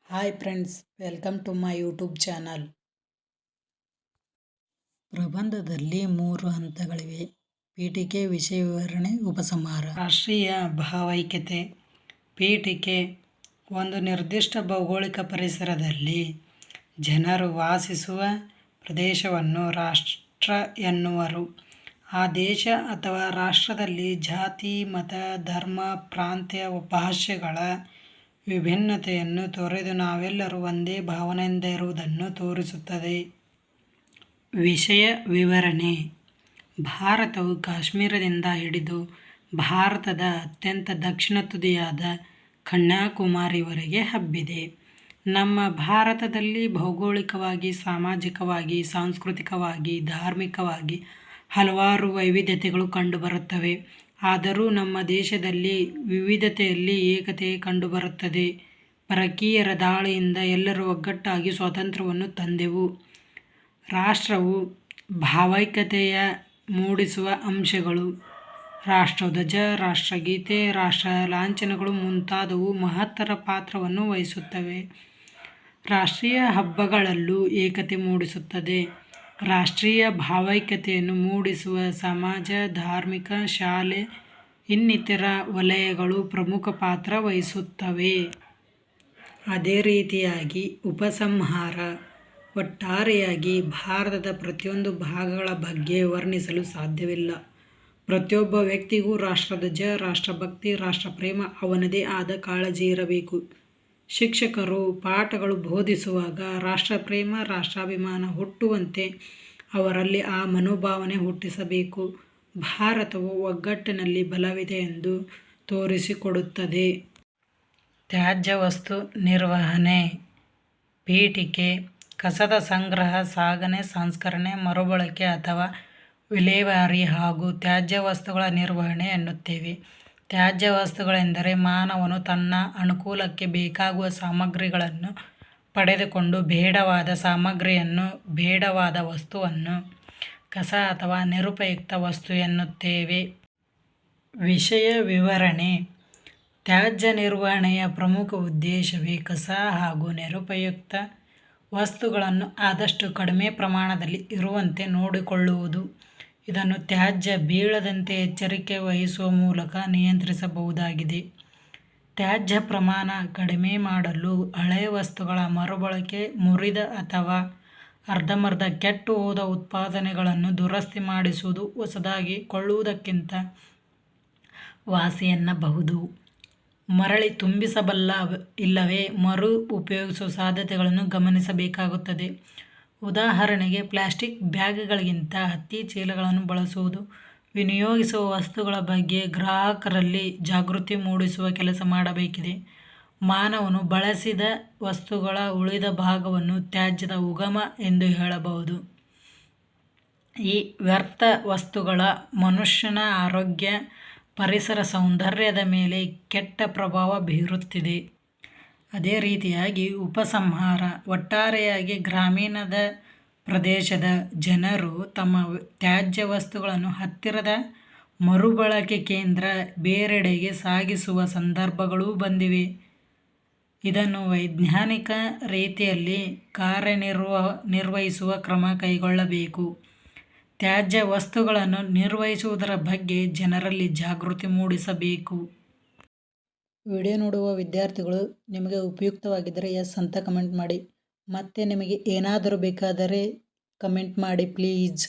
Hi friends, welcome to my YouTube channel. ಪ್ರಬಂಧದಲ್ಲಿ 3 ಹಂತಗಳಿವೆ. ಪೀಠಿಕೆ, ವಿಷಯ ವಿವರಣೆ, ಉಪಸಂಹಾರ. ರಾಷ್ಟ್ರೀಯ ಭಾವೈಕ್ಯತೆ. ಪೀಠಿಕೆ: ಒಂದು ನಿರ್ದಿಷ್ಟ ಭೌಗೋಳಿಕ ಪರಿಸರದಲ್ಲಿ ಜನರು ವಾಸಿಸುವ ಪ್ರದೇಶವನ್ನು ರಾಷ್ಟ್ರ ಎನ್ನುವರು. ಆ ದೇಶ ಅಥವಾ ರಾಷ್ಟ್ರದಲ್ಲಿ ಜಾತಿ, ಮತ, ಧರ್ಮ, ಪ್ರಾಂತ್ಯ, ಭಾಷೆಗಳ ವಿಭಿನ್ನತೆಯನ್ನು ತೊರೆದು ನಾವೆಲ್ಲರೂ ಒಂದೇ ಭಾವನೆಯಿಂದ ಇರುವುದನ್ನು ತೋರಿಸುತ್ತದೆ. ವಿಷಯ ವಿವರಣೆ: ಭಾರತವು ಕಾಶ್ಮೀರದಿಂದ ಹಿಡಿದು ಭಾರತದ ಅತ್ಯಂತ ದಕ್ಷಿಣ ತುದಿಯಾದ ಕನ್ಯಾಕುಮಾರಿವರೆಗೆ ಹಬ್ಬಿದೆ. ನಮ್ಮ ಭಾರತದಲ್ಲಿ ಭೌಗೋಳಿಕವಾಗಿ, ಸಾಮಾಜಿಕವಾಗಿ, ಸಾಂಸ್ಕೃತಿಕವಾಗಿ, ಧಾರ್ಮಿಕವಾಗಿ ಹಲವಾರು ವೈವಿಧ್ಯತೆಗಳು ಕಂಡುಬರುತ್ತವೆ. ಆದರೂ ನಮ್ಮ ದೇಶದಲ್ಲಿ ವಿವಿಧತೆಯಲ್ಲಿ ಏಕತೆ ಕಂಡುಬರುತ್ತದೆ. ಪರಕೀಯರ ದಾಳಿಯಿಂದ ಎಲ್ಲರೂ ಒಗ್ಗಟ್ಟಾಗಿ ಸ್ವಾತಂತ್ರ್ಯವನ್ನು ತಂದೆವು. ರಾಷ್ಟ್ರವು ಭಾವೈಕ್ಯತೆಯ ಮೂಡಿಸುವ ಅಂಶಗಳು: ರಾಷ್ಟ್ರಧ್ವಜ, ರಾಷ್ಟ್ರಗೀತೆ, ರಾಷ್ಟ್ರ ಲಾಂಛನಗಳು ಮುಂತಾದವು ಮಹತ್ತರ ಪಾತ್ರವನ್ನು ವಹಿಸುತ್ತವೆ. ರಾಷ್ಟ್ರೀಯ ಹಬ್ಬಗಳಲ್ಲೂ ಏಕತೆ ಮೂಡಿಸುತ್ತದೆ. ರಾಷ್ಟ್ರೀಯ ಭಾವೈಕ್ಯತೆಯನ್ನು ಮೂಡಿಸುವ ಸಮಾಜ, ಧಾರ್ಮಿಕ, ಶಾಲೆ ಇನ್ನಿತರ ವಲಯಗಳು ಪ್ರಮುಖ ಪಾತ್ರ ವಹಿಸುತ್ತವೆ. ಅದೇ ರೀತಿಯಾಗಿ ಉಪಸಂಹಾರ: ಒಟ್ಟಾರೆಯಾಗಿ ಭಾರತದ ಪ್ರತಿಯೊಂದು ಭಾಗಗಳ ಬಗ್ಗೆ ವರ್ಣಿಸಲು ಸಾಧ್ಯವಿಲ್ಲ. ಪ್ರತಿಯೊಬ್ಬ ವ್ಯಕ್ತಿಗೂ ರಾಷ್ಟ್ರಧ್ವಜ, ರಾಷ್ಟ್ರಭಕ್ತಿ, ರಾಷ್ಟ್ರಪ್ರೇಮ, ಅವನದೇ ಆದ ಕಾಳಜಿ ಇರಬೇಕು. ಶಿಕ್ಷಕರು ಪಾಠಗಳು ಬೋಧಿಸುವಾಗ ರಾಷ್ಟ್ರಪ್ರೇಮ, ರಾಷ್ಟ್ರಾಭಿಮಾನ ಹುಟ್ಟುವಂತೆ ಅವರಲ್ಲಿ ಆ ಮನೋಭಾವನೆ ಹುಟ್ಟಿಸಬೇಕು. ಭಾರತವು ಒಗ್ಗಟ್ಟಿನಲ್ಲಿ ಬಲವಿದೆ ಎಂದು ತೋರಿಸಿಕೊಡುತ್ತದೆ. ತ್ಯಾಜ್ಯ ವಸ್ತು ನಿರ್ವಹಣೆ. ಪೀಠಿಕೆ: ಕಸದ ಸಂಗ್ರಹ, ಸಾಗಣೆ, ಸಂಸ್ಕರಣೆ, ಮರುಬಳಕೆ ಅಥವಾ ವಿಲೇವಾರಿ ಹಾಗೂ ತ್ಯಾಜ್ಯ ವಸ್ತುಗಳ ನಿರ್ವಹಣೆ ಎನ್ನುತ್ತೇವೆ. ತ್ಯಾಜ್ಯ ವಸ್ತುಗಳೆಂದರೆ ಮಾನವನು ತನ್ನ ಅನುಕೂಲಕ್ಕೆ ಬೇಕಾಗುವ ಸಾಮಗ್ರಿಗಳನ್ನು ಪಡೆದುಕೊಂಡು ಬೇಡವಾದ ಸಾಮಗ್ರಿಯನ್ನು, ಬೇಡವಾದ ವಸ್ತುವನ್ನು ಕಸ ಅಥವಾ ನಿರುಪಯುಕ್ತ ವಸ್ತು ಎನ್ನುತ್ತೇವೆ. ವಿಷಯ ವಿವರಣೆ: ತ್ಯಾಜ್ಯ ನಿರ್ವಹಣೆಯ ಪ್ರಮುಖ ಉದ್ದೇಶವೇ ಕಸ ಹಾಗೂ ನಿರುಪಯುಕ್ತ ವಸ್ತುಗಳನ್ನು ಆದಷ್ಟು ಕಡಿಮೆ ಪ್ರಮಾಣದಲ್ಲಿ ಇರುವಂತೆ ನೋಡಿಕೊಳ್ಳುವುದು. ಇದನ್ನು ತ್ಯಾಜ್ಯ ಬೀಳದಂತೆ ಎಚ್ಚರಿಕೆ ವಹಿಸುವ ಮೂಲಕ ನಿಯಂತ್ರಿಸಬಹುದಾಗಿದೆ. ತ್ಯಾಜ್ಯ ಪ್ರಮಾಣ ಕಡಿಮೆ ಮಾಡಲು ಹಳೆಯ ವಸ್ತುಗಳ ಮರುಬಳಕೆ, ಮುರಿದ ಅಥವಾ ಅರ್ಧಂಬರ್ಧ ಕೆಟ್ಟು ಹೋದ ಉತ್ಪಾದನೆಗಳನ್ನು ದುರಸ್ತಿ ಮಾಡಿಸುವುದು, ಹೊಸದಾಗಿ ಕೊಳ್ಳುವುದಕ್ಕಿಂತ ವಾಸಿ ಎನ್ನಬಹುದು. ಮರಳಿ ತುಂಬಿಸಬಲ್ಲ ಇಲ್ಲವೇ ಮರು ಉಪಯೋಗಿಸುವ ಸಾಧ್ಯತೆಗಳನ್ನು ಗಮನಿಸಬೇಕಾಗುತ್ತದೆ. ಉದಾಹರಣೆಗೆ, ಪ್ಲಾಸ್ಟಿಕ್ ಬ್ಯಾಗ್ಗಳಿಗಿಂತ ಹತ್ತಿ ಚೀಲಗಳನ್ನು ಬಳಸುವುದು. ವಿನಿಯೋಗಿಸುವ ವಸ್ತುಗಳ ಬಗ್ಗೆ ಗ್ರಾಹಕರಲ್ಲಿ ಜಾಗೃತಿ ಮೂಡಿಸುವ ಕೆಲಸ ಮಾಡಬೇಕಿದೆ. ಮಾನವನು ಬಳಸಿದ ವಸ್ತುಗಳ ಉಳಿದ ಭಾಗವನ್ನು ತ್ಯಾಜ್ಯದ ಉಗಮ ಎಂದು ಹೇಳಬಹುದು. ಈ ವ್ಯರ್ಥ ವಸ್ತುಗಳ ಮನುಷ್ಯನ ಆರೋಗ್ಯ, ಪರಿಸರ ಸೌಂದರ್ಯದ ಮೇಲೆ ಕೆಟ್ಟ ಪ್ರಭಾವ ಬೀರುತ್ತಿದೆ. ಅದೇ ರೀತಿಯಾಗಿ ಉಪಸಂಹಾರ: ಒಟ್ಟಾರೆಯಾಗಿ ಗ್ರಾಮೀಣದ ಪ್ರದೇಶದ ಜನರು ತಮ್ಮ ತ್ಯಾಜ್ಯ ವಸ್ತುಗಳನ್ನು ಹತ್ತಿರದ ಮರುಬಳಕೆ ಕೇಂದ್ರ, ಬೇರೆಡೆಗೆ ಸಾಗಿಸುವ ಸಂದರ್ಭಗಳೂ ಬಂದಿವೆ. ಇದನ್ನು ವೈಜ್ಞಾನಿಕ ರೀತಿಯಲ್ಲಿ ಕಾರ್ಯನಿರ್ವಹಿಸುವ ಕ್ರಮ ಕೈಗೊಳ್ಳಬೇಕು. ತ್ಯಾಜ್ಯ ವಸ್ತುಗಳನ್ನು ನಿರ್ವಹಿಸುವುದರ ಬಗ್ಗೆ ಜನರಲ್ಲಿ ಜಾಗೃತಿ ಮೂಡಿಸಬೇಕು. ವಿಡಿಯೋ ನೋಡುವ ವಿದ್ಯಾರ್ಥಿಗಳು ನಿಮಗೆ ಉಪಯುಕ್ತವಾಗಿದ್ದರೆ ಎಸ್ ಅಂತ ಕಮೆಂಟ್ ಮಾಡಿ. ಮತ್ತೆ ನಿಮಗೆ ಏನಾದರೂ ಬೇಕಾದರೆ ಕಮೆಂಟ್ ಮಾಡಿ ಪ್ಲೀಸ್.